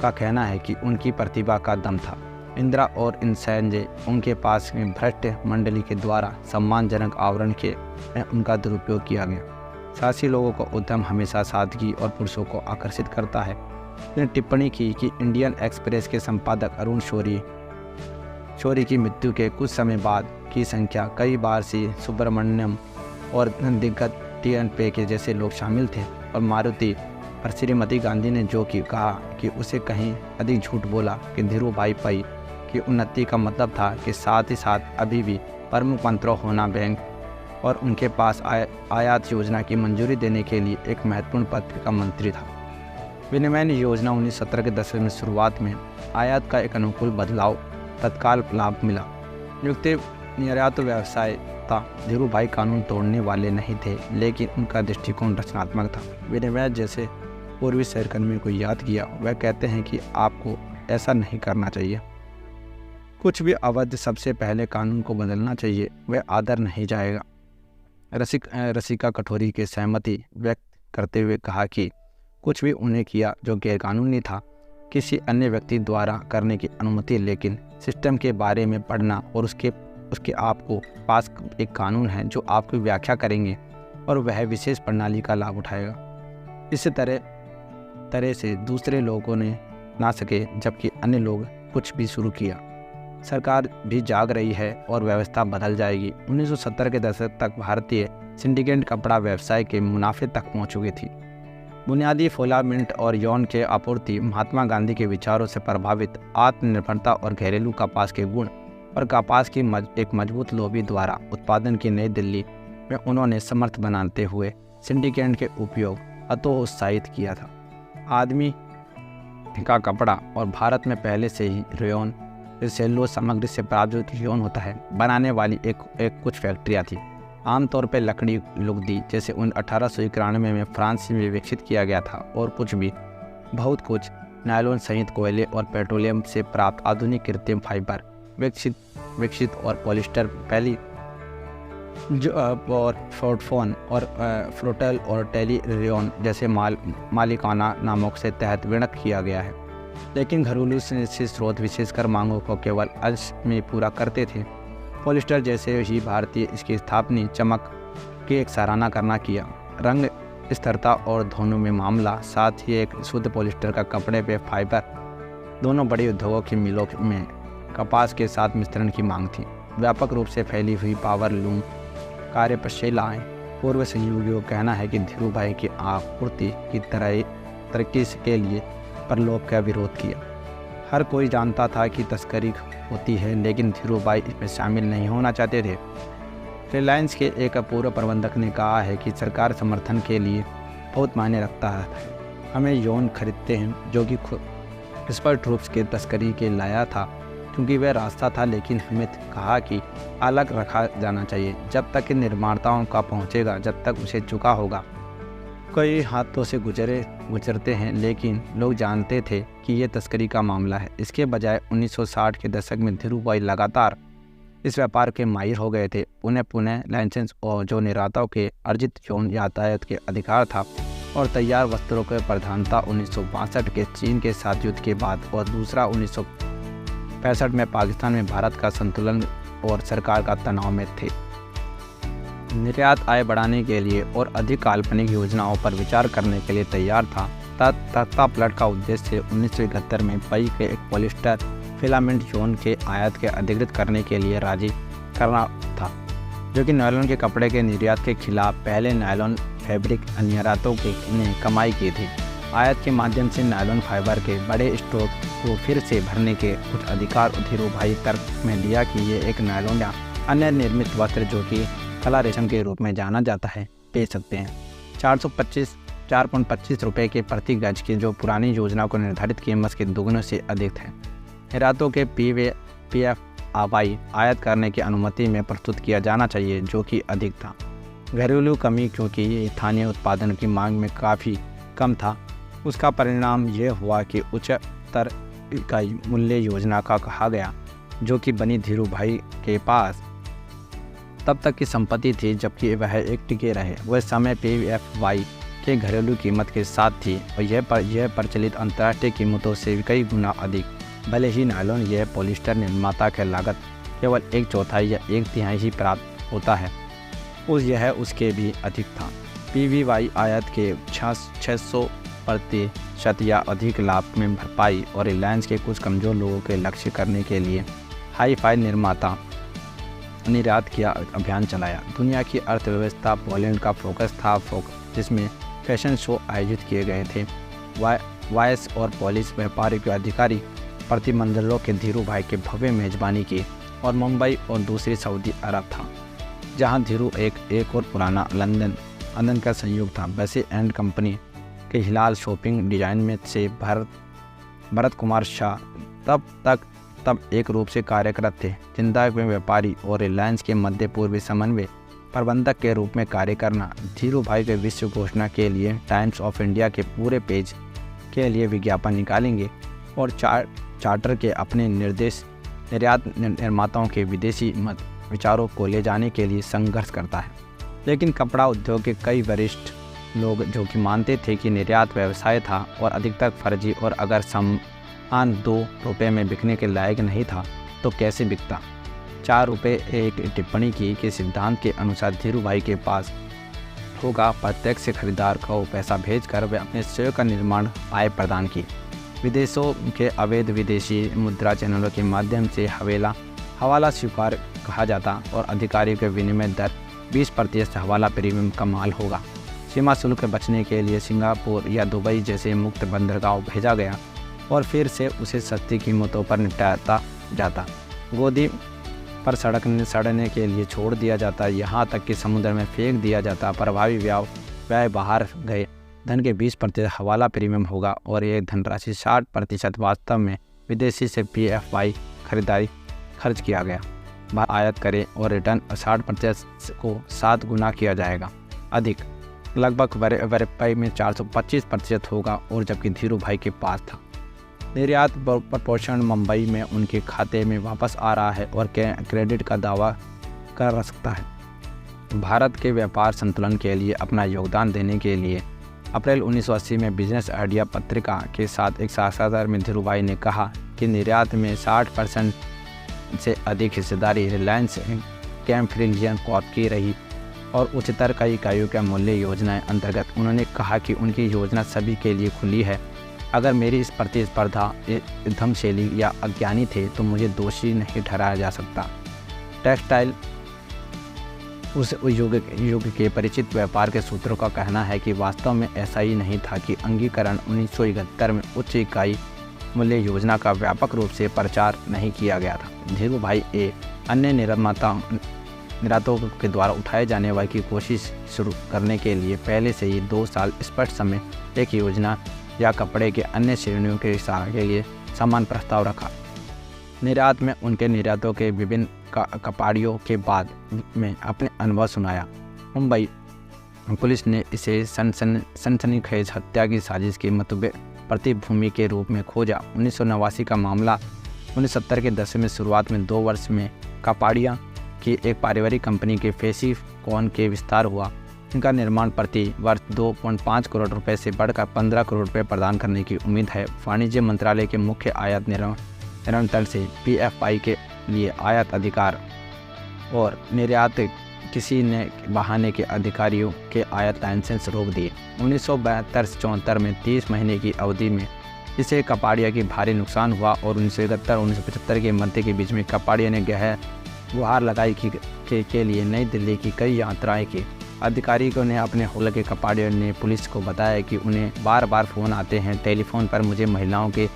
का कहना है कि उनकी प्रतिभा का दम था। इंदिरा और इंसैंजे उनके पास में भ्रष्ट मंडली के द्वारा सम्मानजनक आवरण के में उनका दुरुपयोग किया गया। साहसी लोगों का उद्यम हमेशा सादगी और पुरुषों को आकर्षित करता है। उसने टिप्पणी की कि इंडियन एक्सप्रेस के संपादक अरुण शौरी की मृत्यु के कुछ समय बाद की संख्या कई बार सी सुब्रमण्यम और दिग्गज TNP के जैसे लोग शामिल थे और मारुति पर श्रीमती गांधी ने जो कि कहा कि उसे कहीं अधिक झूठ बोला कि धीरूभाई पई की उन्नति का मतलब था कि साथ ही साथ अभी भी प्रमुख मंत्रों होना बैंक और उनके पास आयात योजना की मंजूरी देने के लिए एक महत्वपूर्ण पद का मंत्री था। विनिमय योजना 1970 के दशक में शुरुआत में आयात का एक अनुकूल बदलाव तत्काल लाभ मिला। नियुक्ति निर्यात व्यवसाय था। धीरूभाई कानून तोड़ने वाले नहीं थे, लेकिन उनका दृष्टिकोण रचनात्मक था। विनिमय जैसे पूर्वी सहकर्मियों को याद किया, वह कहते हैं कि आपको ऐसा नहीं करना चाहिए। कुछ भी अवैध सबसे पहले कानून को बदलना चाहिए, वह आदर नहीं जाएगा। रसिका कठोरी के सहमति व्यक्त करते हुए कहा कि कुछ भी उन्हें किया जो गैरकानूनी था किसी अन्य व्यक्ति द्वारा करने की अनुमति, लेकिन सिस्टम के बारे में पढ़ना और उसके आपको पास एक कानून है जो आपकी व्याख्या करेंगे और वह विशेष प्रणाली का लाभ उठाएगा। इस तरह से दूसरे लोगों ने ना सके जबकि अन्य लोग कुछ भी शुरू किया। सरकार भी जाग रही है और व्यवस्था बदल जाएगी। 1970 के दशक तक भारतीय सिंडिकेट कपड़ा व्यवसाय के मुनाफे तक पहुंच चुकी थी। बुनियादी फिलामेंट और यौन के आपूर्ति महात्मा गांधी के विचारों से प्रभावित आत्मनिर्भरता और घरेलू कपास के गुण और कपास की एक मजबूत लॉबी द्वारा उत्पादन की नई दिल्ली में उन्होंने समर्थ बनाते हुए सिंडिकेट के उपयोग हतोत्साहित किया था। आदमी का कपड़ा और भारत में पहले से ही रेयन सेलुलोज सामग्री से प्राप्त यौन होता है बनाने वाली एक कुछ फैक्ट्रियाँ थी। आमतौर पर लकड़ी लुगदी जैसे 1891 में फ्रांस में विकसित किया गया था और बहुत कुछ नायलॉन सहित कोयले और पेट्रोलियम से प्राप्त आधुनिक कृत्रिम फाइबर विकसित और पॉलिस्टर पहली और फोर्टफोन और फ्लोटल और टेलीरेयन जैसे मालिकाना नामों से तहत विनक किया गया है, लेकिन घरेलू स्रोत विशेषकर मांगों को केवल अंश में पूरा करते थे। पॉलिस्टर जैसे ही भारतीय इसकी स्थापना चमक की एक सराहना करना किया। रंग स्थिरता और धोने में मामला, साथ ही एक शुद्ध पॉलिस्टर का कपड़े पे फाइबर दोनों बड़े उद्योगों की मिलों में कपास के साथ मिश्रण की मांग थी। व्यापक रूप से फैली हुई पावर लूम कार्यप्रशालाएं पूर्व सहयोगियों का कहना है कि धीरूभाई की आपूर्ति की तरक्की के लिए प्रलोभ का विरोध किया। हर कोई जानता था कि तस्करी होती है, लेकिन धीरूभाई इसमें शामिल नहीं होना चाहते थे। रिलायंस के एक पूर्व प्रबंधक ने कहा है कि सरकार समर्थन के लिए बहुत मायने रखता है। हमें यौन खरीदते हैं जो कि स्पष्ट रूप से तस्करी के लाया था, क्योंकि वह रास्ता था, लेकिन हमें कहा कि अलग रखा जाना चाहिए जब तक कि निर्माताओं का पहुंचेगा, जब तक उसे चुका होगा। कई हाथों से गुजरते हैं, लेकिन लोग जानते थे कि यह तस्करी का मामला है। इसके बजाय 1960 के दशक में धीरूभाई लगातार इस व्यापार के माहिर हो गए थे। उन्हें पुनः लाइसेंस और जो निर्माताओं के अर्जित यौन यातायात के अधिकार था और तैयार वस्त्रों के प्रधानता 1962 के चीन के साथ युद्ध के बाद और दूसरा 1965 में पाकिस्तान में भारत का संतुलन और सरकार का तनाव में थे। निर्यात आय बढ़ाने के लिए और अधिक काल्पनिक योजनाओं पर विचार करने के लिए तैयार था। तख्तापलट का उद्देश्य 1971 में पई के एक पॉलिस्टर फिलामेंट जोन के आयात के अधिकृत करने के लिए राजी करना था, जो कि नायलॉन के कपड़े के निर्यात के खिलाफ पहले नायलॉन फैब्रिक निर्यातों ने कमाई की थी। आयात के माध्यम से नायलॉन फाइबर के बड़े स्टॉक को फिर से भरने के कुछ अधिकार धीरूभाई तर्क में दिया कि ये एक नायलॉन या अन्य निर्मित वस्त्र जो कि कला रेशम के रूप में जाना जाता है बेच सकते हैं। 4.25 रुपये के प्रति गज की जो पुरानी योजना को निर्धारित कीमत के दोगुने से अधिक थे। निर्यातों के PFI आयात करने की अनुमति में प्रस्तुत किया जाना चाहिए, जो कि अधिक था। घरेलू कमी क्योंकि ये स्थानीय उत्पादन की मांग में काफ़ी कम था। उसका परिणाम यह हुआ कि उच्चतर इकाई मूल्य योजना का कहा गया, जो कि बनी धीरूभाई के पास तब तक की संपत्ति थी जबकि वह एक टिके रहे। वह समय PFI के घरेलू कीमत के साथ थी और यह प्रचलित अंतर्राष्ट्रीय कीमतों से कई गुना अधिक। भले ही नायलॉन यह पॉलिस्टर निर्माता की लागत केवल 1/4 या 1/3 ही प्राप्त होता है, यह उसके भी अधिक था। PVY आयात के 600% या अधिक लाभ में भरपाई और रिलायंस के कुछ कमज़ोर लोगों के लक्ष्य करने के लिए हाई-फाई निर्माता निर्यात किया अभियान चलाया। दुनिया की अर्थव्यवस्था पोलैंड का फोकस था, जिसमें फैशन शो आयोजित किए गए थे। वायस और पोलिश व्यापारिक अधिकारी प्रतिनिधिमंडलों के धीरूभाई के भव्य मेजबानी की और मुंबई और दूसरी सऊदी अरब था, जहां धीरू एक और पुराना लंदन का संयोग था। बसे एंड कंपनी के हिलाल शॉपिंग डिजाइन में से भरत कुमार शाह तब एक रूप से कार्यरत थे। जिंदा में व्यापारी और रिलायंस के मध्य पूर्वी समन्वय प्रबंधक के रूप में कार्य करना। धीरूभाई के विश्व घोषणा के लिए टाइम्स ऑफ इंडिया के पूरे पेज के लिए विज्ञापन निकालेंगे और चार्टर के अपने निर्यात निर्माताओं के विदेशी मत विचारों को ले जाने के लिए संघर्ष करता है। लेकिन कपड़ा उद्योग के कई वरिष्ठ लोग जो कि मानते थे कि निर्यात व्यवसाय था और अधिकतर फर्जी और अगर सामान 2 रुपये में बिकने के लायक नहीं था तो कैसे बिकता। 4 रुपये एक टिप्पणी की कि सिद्धांत के अनुसार धीरूभाई के पास होगा प्रत्यक्ष खरीदार को पैसा भेजकर वे अपने स्वयं का निर्माण आय प्रदान की। विदेशों के अवैध विदेशी मुद्रा चैनलों के माध्यम से हवाला स्वीकार कहा जाता और अधिकारियों के विनिमय दर 20% हवाला प्रीमियम का माल होगा। सीमा शुल्क बचने के लिए सिंगापुर या दुबई जैसे मुक्त बंदरगाहों भेजा गया और फिर से उसे सस्ती कीमतों पर निपटाता जाता। गोदी पर सड़ने के लिए छोड़ दिया जाता, यहाँ तक कि समुद्र में फेंक दिया जाता। प्रभावी व्यय बाहर गए धन के 20% हवाला प्रीमियम होगा और यह धनराशि 60% वास्तव में विदेशी से PFI खरीदारी खर्च किया गया। बाहर आयात करें और रिटर्न 60% को 7 गुना किया जाएगा अधिक, लगभग वर्पाई में 425% होगा और जबकि धीरूभाई के पास था। निर्यात प्रपोर्शन मुंबई में उनके खाते में वापस आ रहा है और क्रेडिट का दावा कर सकता है। भारत के व्यापार संतुलन के लिए अपना योगदान देने के लिए अप्रैल 1980 में बिजनेस आइडिया पत्रिका के साथ एक साक्षात्कार में धीरूभाई ने कहा कि निर्यात में 60% से अधिक हिस्सेदारी रिलायंस कैम्फ्रिलियन कॉर्प की रही और उच्चतर कई इकाइयों का मूल्य योजनाएं अंतर्गत उन्होंने कहा कि उनकी योजना सभी के लिए खुली है। अगर मेरी इस प्रतिस्पर्धा धर्मशैली या अज्ञानी थे तो मुझे दोषी नहीं ठहराया जा सकता। टेक्सटाइल उस युग के परिचित व्यापार के सूत्रों का कहना है कि वास्तव में ऐसा ही नहीं था कि अंगीकरण 1971 में उच्च इकाई मूल्य योजना का व्यापक रूप से प्रचार नहीं किया गया था। धीरूभाई अन्य निर्यातों के द्वारा उठाए जाने वाली की कोशिश शुरू करने के लिए पहले से ही 2 साल स्पष्ट समय एक योजना या कपड़े के अन्य श्रेणियों के लिए समान प्रस्ताव रखा। निर्यात में उनके निर्यातों के विभिन्न कपाड़ियों के बाद में अपने अनुभव सुनाया। मुंबई पुलिस ने इसे सनसनीखेज हत्या की साजिश की प्रतिभूमि के रूप में खोजा। 1989 का मामला 1970 के दशक में शुरुआत में 2 वर्ष में कपाड़िया की एक पारिवारिक कंपनी के फेसी कॉन के विस्तार हुआ। इनका निर्माण प्रति वर्ष 2.5 करोड़ रुपए से बढ़कर 15 करोड़ रुपए प्रदान करने की उम्मीद है। वाणिज्य मंत्रालय के मुख्य आयात नियंत्रण से PFI के लिए आयात अधिकार और निर्यात किसी ने बहाने के अधिकारियों के आयात लाइसेंस रोक दिए। 1972-74 में 30 महीने की अवधि में इसे कपाड़िया की भारी नुकसान हुआ और 1971-1975 के मध्य के बीच में कपाड़िया ने गहर गुहार लगाई के लिए नई दिल्ली की कई यात्राएं की। अधिकारियों ने अपने हल्के कपाड़ियों ने पुलिस को बताया कि उन्हें बार बार फ़ोन आते हैं, टेलीफोन पर मुझे महिलाओं के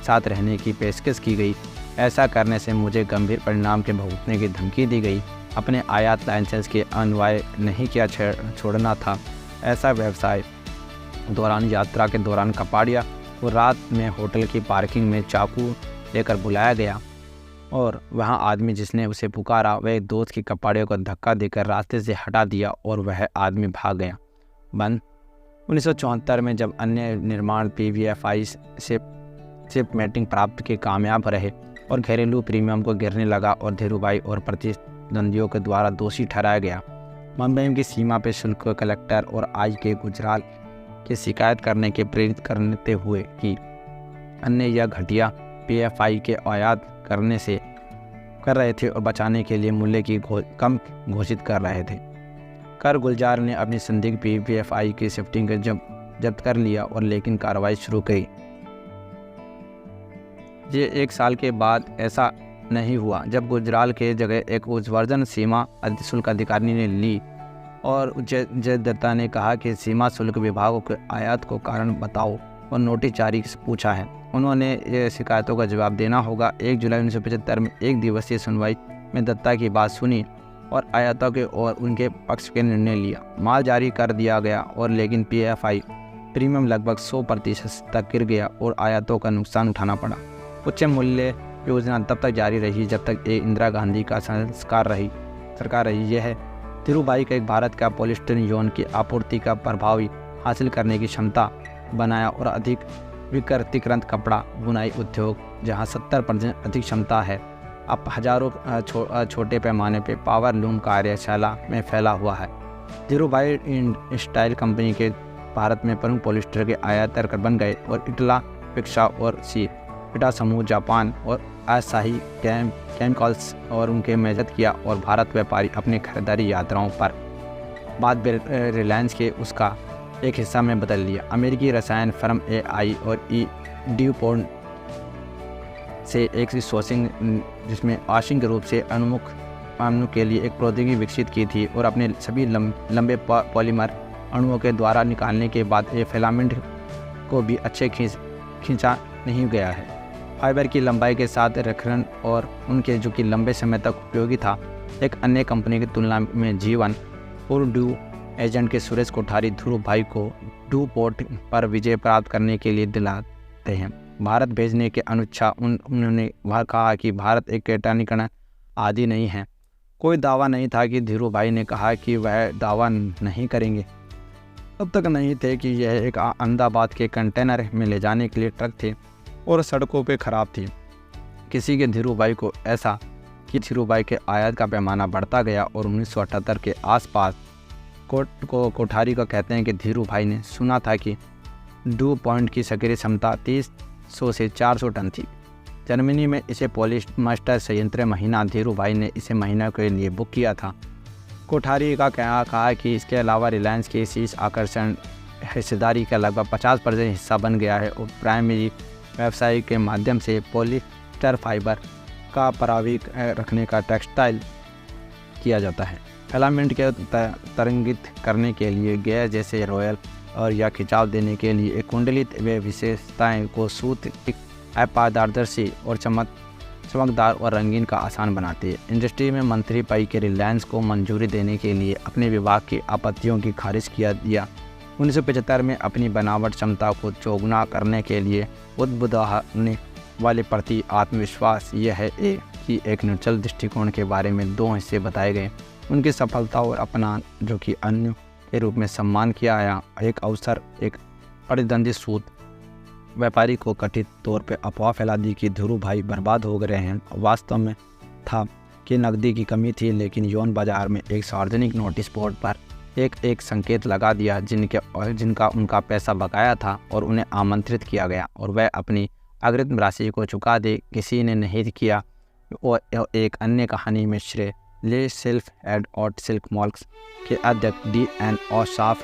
साथ रहने की पेशकश की गई, ऐसा करने से मुझे गंभीर परिणाम के भुगतने की धमकी दी गई, अपने आयात लाइसेंस के अन्वय नहीं किया छोड़ना था। ऐसा व्यवसाय दौरान यात्रा के दौरान कपाड़िया को रात में होटल की पार्किंग में चाकू लेकर बुलाया गया और वहां आदमी जिसने उसे पुकारा वह एक दोस्त की कपाड़ियों को धक्का देकर रास्ते से हटा दिया और वह आदमी भाग गया। 1974 में जब अन्य निर्माण PVFI से शिपमेटिंग प्राप्त के कामयाब रहे और घरेलू प्रीमियम को गिरने लगा और धीरूभाई और प्रतिद्वंदियों के द्वारा दोषी ठहराया गया, मुंबई की सीमा पर शुल्क कलेक्टर और के गुजराल की शिकायत करने के प्रेरित करते हुए कि अन्य यह घटिया PFI के आयात करने से कर रहे थे और बचाने के लिए मूल्य की कम घोषित कर रहे थे। कर गुलजार ने अपनी संदिग्ध PFI की शिफ्टिंग को जब्त कर लिया और लेकिन कार्रवाई शुरू की। ये 1 साल के बाद ऐसा नहीं हुआ जब गुजराल के जगह एक उच्चवर्जन सीमा शुल्क अधिकारी ने ली और जयदत्ता ने कहा कि सीमा शुल्क विभाग के आयात को कारण बताओ और नोटिस जारी पूछा है। उन्होंने ये शिकायतों का जवाब देना होगा। 1 जुलाई 1975 में 1 दिवसीय सुनवाई में दत्ता की बात सुनी और आयातों के और उनके पक्ष के निर्णय लिया। माल जारी कर दिया गया और लेकिन PFI प्रीमियम लगभग 100% तक गिर गया और आयातों का नुकसान उठाना पड़ा। उच्च मूल्य योजना तब तक जारी रही जब तक इंदिरा गांधी का सरकार रही। यह धीरूभाई का एक भारत का पॉलिस्टर यौन की आपूर्ति का प्रभावी हासिल करने की क्षमता बनाया और अधिक विकृतिकृत कपड़ा बुनाई उद्योग जहां 70% अधिक क्षमता है, अब हजारों छोटे पैमाने पर पावर लूम कार्यशाला में फैला हुआ है। धीरूभाई स्टाइल कंपनी के भारत में प्रमुख पॉलिस्टर के आयातक बन गए और इटला पिक्सा और इटा समूह जापान और आसाही केमिकल्स और उनके मेजत किया और भारत व्यापारी अपनी खरीदारी यात्राओं पर बाद रिलायंस के उसका एक हिस्सा में बदल लिया। अमेरिकी रसायन फर्म AI और ड्यूपॉन्ट से एक सोर्सिंग जिसमें आंशिक रूप से अणु के लिए एक प्रौद्योगिकी विकसित की थी और अपने सभी लंबे पॉलीमर अणुओं के द्वारा निकालने के बाद ये फिलामेंट को भी अच्छे खींचा नहीं गया है। फाइबर की लंबाई के साथ रखरखाव और उनके जो कि लंबे समय तक उपयोगी था, एक अन्य कंपनी की तुलना में जीवन और ड्यू एजेंट के सुरेश कोठारी धीरूभाई को ड्यूपोर्ट पर विजय प्राप्त करने के लिए दिलाते हैं। भारत भेजने के अनुच्छा उन्होंने वह कहा कि भारत एक कैटानीकरण आदि नहीं है। कोई दावा नहीं था कि धीरूभाई ने कहा कि वह दावा नहीं करेंगे। तब तक नहीं थे कि यह एक अहमदाबाद के कंटेनर में ले जाने के लिए ट्रक थे और सड़कों पे खराब थी। किसी के धीरूभाई को ऐसा कि धीरूभाई के आयात का पैमाना बढ़ता गया और 1978 के आसपास कोठारी को कहते हैं कि धीरूभाई ने सुना था कि ड्यू पॉइंट की सक्रिय क्षमता 300 से 400 टन थी। जर्मनी में इसे पॉलिस्टर संयंत्र महीना धीरूभाई ने इसे महीना के लिए बुक किया था। कोठारी का कहा कि इसके अलावा रिलायंस के शीर्ष आकर्षण हिस्सेदारी का लगभग 50% हिस्सा बन गया है और प्राइमरी व्यवसाय के माध्यम से पॉलिस्टर फाइबर का प्राविक रखने का टेक्सटाइल किया जाता है। फिलामेंट के तरंगित करने के लिए गैस जैसे रॉयल और या खिंचाव देने के लिए एक कुंडलित वे विशेषताएं को सूत अपारदर्शी और चमकदार और रंगीन का आसान बनाती है। इंडस्ट्री में मंत्री पाई के रिलायंस को मंजूरी देने के लिए अपने विभाग की आपत्तियों की खारिज किया दिया। 1975 में अपनी बनावट क्षमता को चौगुना करने के लिए उद्बुद्धाने वाले प्रति आत्मविश्वास यह है कि एक न्यूट्रल दृष्टिकोण के बारे में 2 हिस्से बताए गए। उनकी सफलता और अपना जो कि अन्य के रूप में सम्मान किया गया। एक अवसर एक प्रतिद्वंदी सूत व्यापारी को कथित तौर पर अफवाह फैला दी कि धीरूभाई बर्बाद हो गए हैं। वास्तव में था कि नकदी की कमी थी, लेकिन यौन बाजार में एक सार्वजनिक नोटिस बोर्ड पर एक संकेत लगा दिया जिनका उनका पैसा बकाया था और उन्हें आमंत्रित किया गया और वह अपनी अग्रिम राशि को चुका दे। किसी ने नहीं किया और एक अन्य कहानी में श्रेय ले सिल्फ एड और सिल्क मॉल्स के अध्यक्ष D.N. और साफ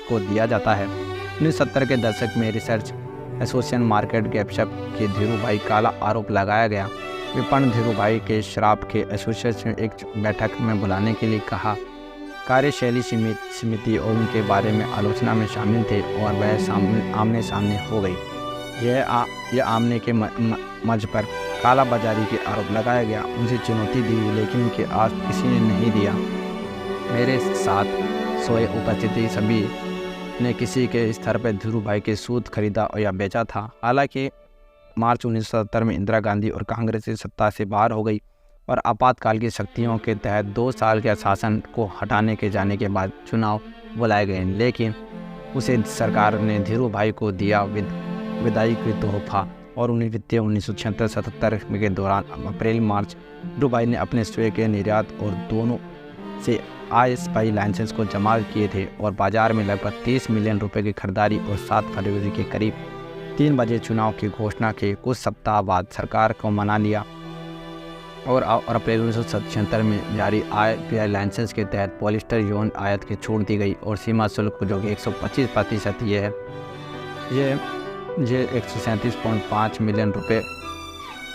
को दिया जाता है। 1970 के दशक में रिसर्च एसोसिएशन मार्केट गैपशप के धीरूभाई काला आरोप लगाया गया। विपणन धीरूभाई के शराब के एसोसिएशन एक बैठक में बुलाने के लिए कहा। कार्यशैली समिति और उनके बारे में आलोचना में शामिल थे और वह आमने सामने हो गई। यह आमने के मंच पर काला बाजारी के आरोप लगाया गया। उनसे चुनौती दी लेकिन उनके आज किसी ने नहीं दिया। मेरे साथ सोए उपस्थिति सभी ने किसी के स्तर पर धीरूभाई के सूद खरीदा या बेचा था। हालांकि मार्च 1970 में इंदिरा गांधी और कांग्रेस की सत्ता से बाहर हो गई और आपातकाल की शक्तियों के तहत 2 साल के शासन को हटाने के जाने के बाद चुनाव बुलाए गए, लेकिन उसे सरकार ने धीरूभाई को दिया विदाई का तोहफा और उन्हें वित्तीय 1976-77 के दौरान अप्रैल-मार्च धीरूभाई ने अपने स्वयं के निर्यात और दोनों से ISI लाइसेंस को जमा किए थे और बाजार में लगभग 30 मिलियन रुपए की खरीदारी और 7 फरवरी के करीब 3 बजे चुनाव की घोषणा के कुछ सप्ताह बाद सरकार को मना लिया और अप्रैल 1977 में जारी IPI लाइसेंस के तहत पॉलिस्टर यौन आयात की छूट दी गई और सीमा शुल्क जो कि 125% ये 137.5 मिलियन रुपए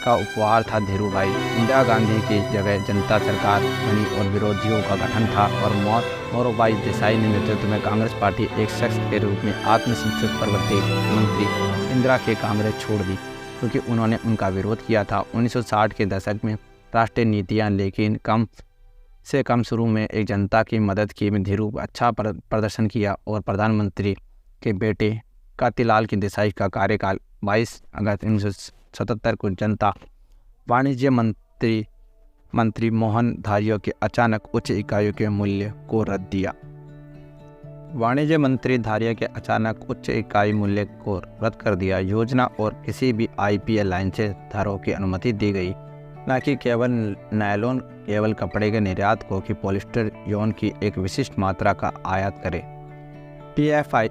का उपहार था। धीरूभाई इंदिरा गांधी की जगह जनता सरकार बनी और विरोधियों का गठन था और मोरारजी देसाई ने नेतृत्व में कांग्रेस पार्टी एक शख्स के रूप में आत्मसंतुष्ट प्रवर्ती मंत्री इंदिरा के कांग्रेस छोड़ दी क्योंकि उन्होंने उनका विरोध किया था। 1960 के दशक में राष्ट्रीय नीतियाँ लेकिन कम से कम शुरू में एक जनता की मदद की में धीरूभाई अच्छा प्रदर्शन किया और प्रधानमंत्री के बेटे कांतिलाल की देसाई का कार्यकाल 22 अगस्त 1977 को जनता वाणिज्य मंत्री मोहन धारिया के अचानक उच्च इकाइयों के मूल्य को रद्द दिया। वाणिज्य मंत्री धारिया के अचानक उच्च इकाई मूल्य को रद्द कर दिया। योजना और किसी भी IPI लाइसेंस धारकों की अनुमति दी गई, न कि केवल नायलॉन केवल कपड़े के निर्यात को कि पॉलिस्टर यौन की एक विशिष्ट मात्रा का आयात करे। PFI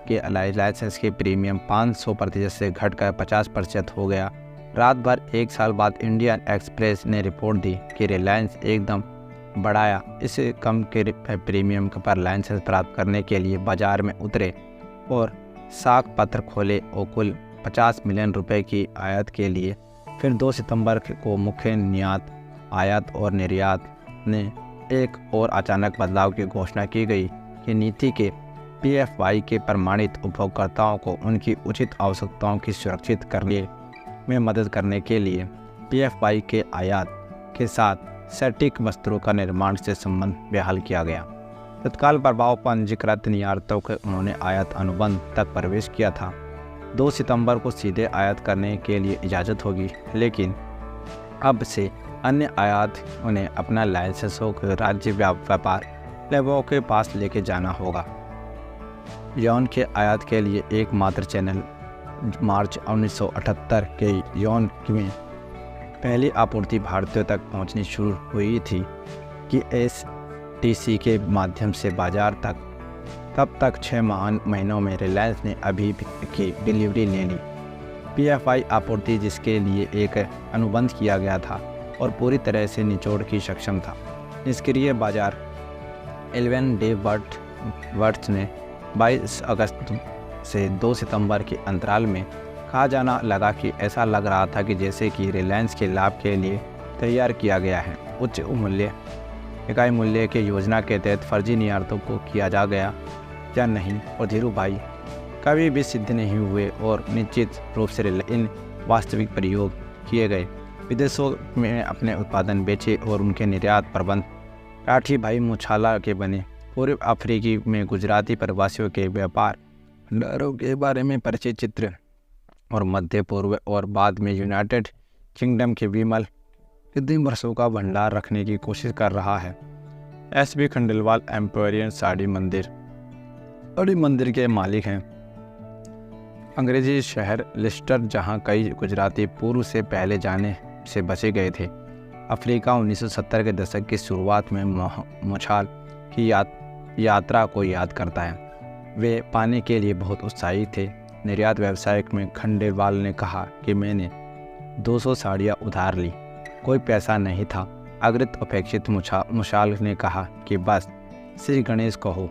के लाइसेंस के प्रीमियम 500% से घटकर 50% हो गया। रात भर 1 साल बाद इंडियन एक्सप्रेस ने रिपोर्ट दी कि रिलायंस एकदम बढ़ाया। इससे कम के प्रीमियम पर लाइसेंस प्राप्त करने के लिए बाजार में उतरे और साख पत्र खोले और कुल 50 मिलियन रुपए की आयात के लिए। फिर 2 सितंबर को मुख्य निर्यात आयात और निर्यात ने एक और अचानक बदलाव की घोषणा की गई कि नीति के PFI के प्रमाणित उपभोक्ताओं को उनकी उचित आवश्यकताओं की सुरक्षित करने में मदद करने के लिए PFI के आयात के साथ सटीक वस्त्रों का निर्माण से संबंध बहाल किया गया। तत्काल प्रभाव पंजीकृत निर्यातों के उन्होंने आयात अनुबंध तक प्रवेश किया था। 2 सितंबर को सीधे आयात करने के लिए इजाज़त होगी, लेकिन अब से अन्य आयात उन्हें अपना लाइसेंसों के राज्य व्यापार लेवों के पास लेके जाना होगा। यौन के आयात के लिए एकमात्र चैनल मार्च 1978 के यौन में पहली आपूर्ति भारतीयों तक पहुंचनी शुरू हुई थी कि STC के माध्यम से बाजार तक। तब तक 6 महीनों में रिलायंस ने अभी की डिलीवरी ले ली। PFI आपूर्ति जिसके लिए एक अनुबंध किया गया था और पूरी तरह से निचोड़ की सक्षम था। निष्क्रिय बाजार 11 डे वर्ड्स ने 22 अगस्त से 2 सितंबर के अंतराल में कहा जाना लगा कि ऐसा लग रहा था कि जैसे कि रिलायंस के लाभ के लिए तैयार किया गया है। उच्च मूल्य इकाई मूल्य के योजना के तहत फर्जी निर्यातों को किया जा गया या नहीं और धीरूभाई कभी भी सिद्ध नहीं हुए और निश्चित रूप से इन वास्तविक प्रयोग किए गए। विदेशों में अपने उत्पादन बेचे और उनके निर्यात प्रबंध राठी भाई मुछाला के बने। पूर्व अफ्रीकी में गुजराती प्रवासियों के व्यापार भंडारों के बारे में परिचित चित्र और मध्य पूर्व और बाद में यूनाइटेड किंगडम के विमल कृत्रिम वर्षों का भंडार रखने की कोशिश कर रहा है। SB खंडेलवाल एम्पोरियम साड़ी मंदिर के मालिक हैं। अंग्रेजी शहर लिस्टर जहां कई गुजराती पूर्व से पहले जाने से बचे गए थे। अफ्रीका 1970 के दशक की शुरुआत में मुछाल की यात्रा को याद करता है। वे पाने के लिए बहुत उत्साही थे। निर्यात व्यवसाय में खंडेलवाल ने कहा कि मैंने 200 साड़ियाँ उधार ली, कोई पैसा नहीं था अग्रित अपेक्षित मुशाल ने कहा कि बस श्री गणेश कहो।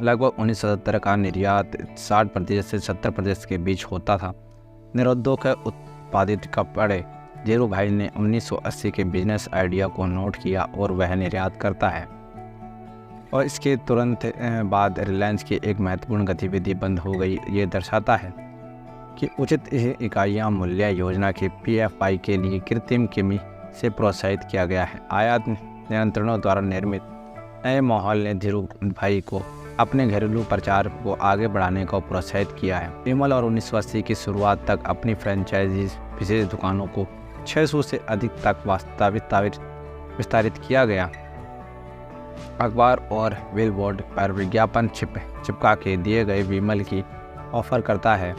लगभग 1970 का निर्यात 60% से 70% के बीच होता था। निरुद्योग के उत्पादित कपड़े धीरू भाई ने 1980 के बिजनेस आइडिया को नोट किया और वह निर्यात करता है। और इसके तुरंत बाद रिलायंस की एक महत्वपूर्ण गतिविधि बंद हो गई। ये दर्शाता है कि उचित इकाइयाँ मूल्य योजना के PFI के लिए कृत्रिम कमी से प्रोत्साहित किया गया है। आयात नियंत्रणों द्वारा निर्मित नए माहौल ने धीरू भाई को अपने घरेलू प्रचार को आगे बढ़ाने को प्रोत्साहित किया है। विमल और 1980 की शुरुआत तक अपनी फ्रेंचाइजी विशेष दुकानों को 600 से अधिक तक विस्तारित किया गया। अखबार और बिलबोर्ड पर विज्ञापन चिपका के दिए गए विमल की ऑफर करता है।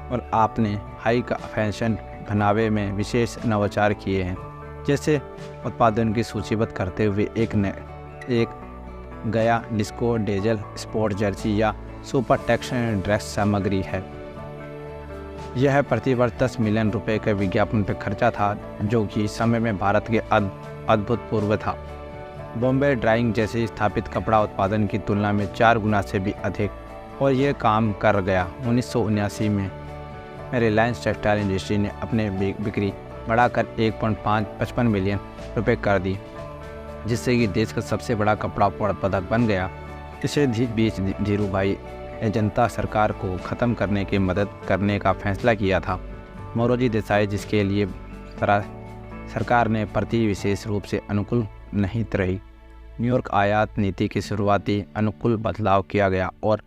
और आपने हाई का फैशन बनावे में विशेष नवाचार किए हैं, जैसे उत्पादन की सूचीबद्ध करते हुए एक गया डिस्को डेजल स्पोर्ट जर्सी या सुपर टेक्स ड्रेस सामग्री है। यह प्रतिवर्ष 10 मिलियन रुपए के विज्ञापन पर खर्चा था, जो कि समय में भारत के अभूतपूर्व था। बॉम्बे ड्राइंग जैसे स्थापित कपड़ा उत्पादन की तुलना में 4 गुना से भी अधिक, और यह काम कर गया। 1979 में रिलायंस टेक्सटाइल इंडस्ट्री ने अपने बिक्री बढ़ाकर 1.55 मिलियन रुपए कर दी, जिससे कि देश का सबसे बड़ा कपड़ा उत्पादक बन गया। इसे बीच धीरू भाई ने जनता सरकार को ख़त्म करने की मदद करने का फैसला किया था। मोरोजी देसाई, जिसके लिए सरकार ने प्रति विशेष रूप से अनुकूल नहीं रही। न्यूयॉर्क आयात नीति की शुरुआती अनुकूल बदलाव किया गया और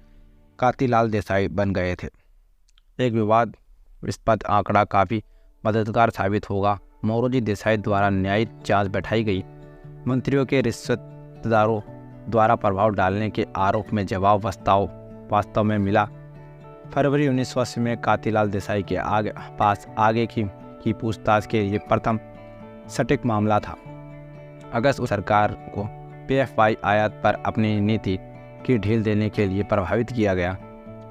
कांतिलाल देसाई बन गए थे। एक विवादास्पद आंकड़ा काफ़ी मददगार साबित होगा। मोरोजी देसाई द्वारा न्यायिक जांच बैठाई गई। मंत्रियों के रिश्वतदारों द्वारा प्रभाव डालने के आरोप में जवाब वास्तव में मिला। फरवरी 1980 में कांतिलाल देसाई के पास आगे की पूछताछ के लिए प्रथम सटीक मामला था। अगस्त सरकार को PFI आयात पर अपनी नीति की ढील देने के लिए प्रभावित किया गया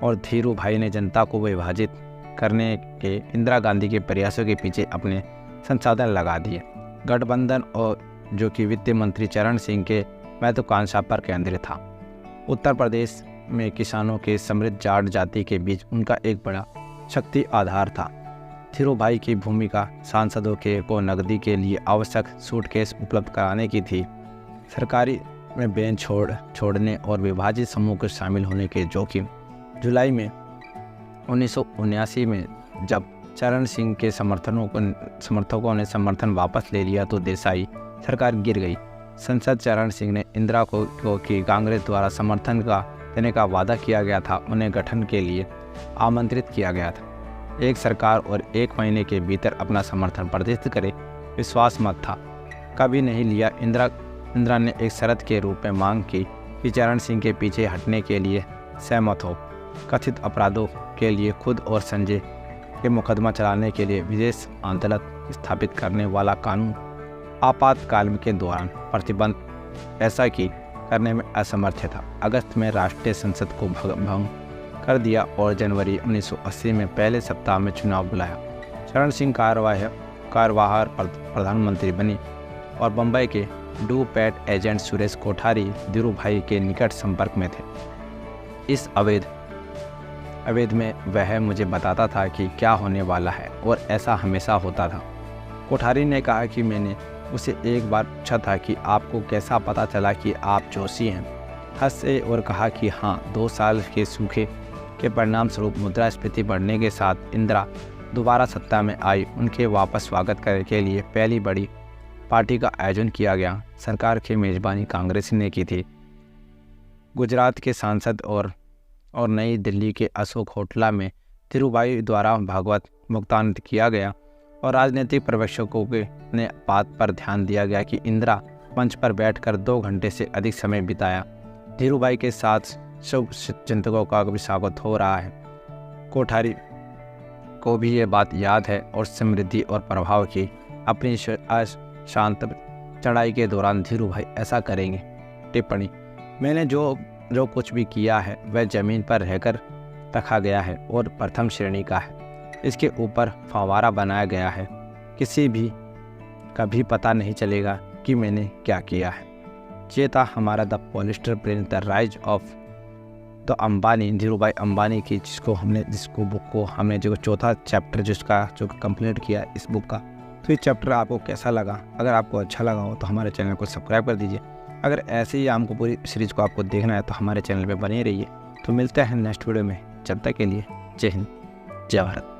और धीरू भाई ने जनता को विभाजित करने के इंदिरा गांधी के प्रयासों के पीछे अपने संसाधन लगा दिए। गठबंधन और जो कि वित्त मंत्री चरण सिंह के महत्वाकांक्षा पर केंद्रित था। उत्तर प्रदेश में किसानों के समृद्ध जाट जाति के बीच उनका एक बड़ा शक्ति आधार था। धीरू भाई की भूमिका सांसदों को नकदी के लिए आवश्यक सूटकेस उपलब्ध कराने की थी। सरकारी में बेंच छोड़ने और विभाजित समूह के शामिल होने के जोखिम। जुलाई में 1979 में जब चरण सिंह के समर्थकों ने समर्थन वापस ले लिया तो देसाई सरकार गिर गई। संसद चरण सिंह ने इंदिरा को की कांग्रेस द्वारा समर्थन देने का वादा किया गया था, उन्हें गठन के लिए आमंत्रित किया गया था। एक सरकार और 1 महीने के भीतर अपना समर्थन प्रदर्शित करे विश्वास मत था, कभी नहीं लिया। इंदिरा ने एक शर्त के रूप में मांग की कि चरण सिंह के पीछे हटने के लिए सहमत हो। कथित अपराधों के लिए खुद और संजय के मुकदमा चलाने के लिए विशेष अदालत स्थापित करने वाला कानून आपातकाल के दौरान प्रतिबंध ऐसा की करने में असमर्थ था। अगस्त में राष्ट्रीय संसद को भंग कर दिया और जनवरी 1980 में पहले सप्ताह में चुनाव बुलाया। चरण सिंह कार्यवाहक प्रधानमंत्री बने और बम्बई के डू-पैट एजेंट सुरेश कोठारी धीरू भाई के निकट संपर्क में थे। इस अवैध में वह मुझे बताता था कि क्या होने वाला है और ऐसा हमेशा होता था। कोठारी ने कहा कि मैंने उसे एक बार पूछा था कि आपको कैसा पता चला कि आप जोशी हैं। हंसे और कहा कि हाँ, 2 साल के सूखे के परिणाम स्वरूप मुद्रास्फीति बढ़ने के साथ इंदिरा दोबारा सत्ता में आई। उनके वापस स्वागत करने के लिए पहली बड़ी पार्टी का आयोजन किया गया। सरकार की मेजबानी कांग्रेस ने की थी। गुजरात के सांसद और नई दिल्ली के अशोक होटला में धीरू भाई द्वारा भागवत भुगतान किया गया और राजनीतिक पर्यवेक्षकों ने बात पर ध्यान दिया गया कि इंदिरा मंच पर बैठकर 2 घंटे से अधिक समय बिताया। धीरू भाई के साथ शुभ चिंतकों का भी स्वागत हो रहा है। कोठारी को भी ये बात याद है और समृद्धि और प्रभाव की अपनी शांत चढ़ाई के दौरान धीरू भाई ऐसा करेंगे। टिप्पणी: मैंने जो कुछ भी किया है वह जमीन पर रहकर रखा गया है और प्रथम श्रेणी का है। इसके ऊपर फव्वारा बनाया गया है। किसी भी कभी पता नहीं चलेगा कि मैंने क्या किया है। ये था हमारा the polyester brain the rise of the Ambani, Dhirubhai Ambani की, जिसको बुक को हमने जो चौथा चैप्टर जिसका जो कंप्लीट किया इस बुक का। तो ये चैप्टर आपको कैसा लगा? अगर आपको अच्छा लगा हो तो हमारे चैनल को सब्सक्राइब कर दीजिए। अगर ऐसे ही हमको पूरी सीरीज़ को आपको देखना है तो हमारे चैनल पे बने रहिए। तो मिलते हैं नेक्स्ट वीडियो में, जब तक के लिए जय हिंद, जय भारत।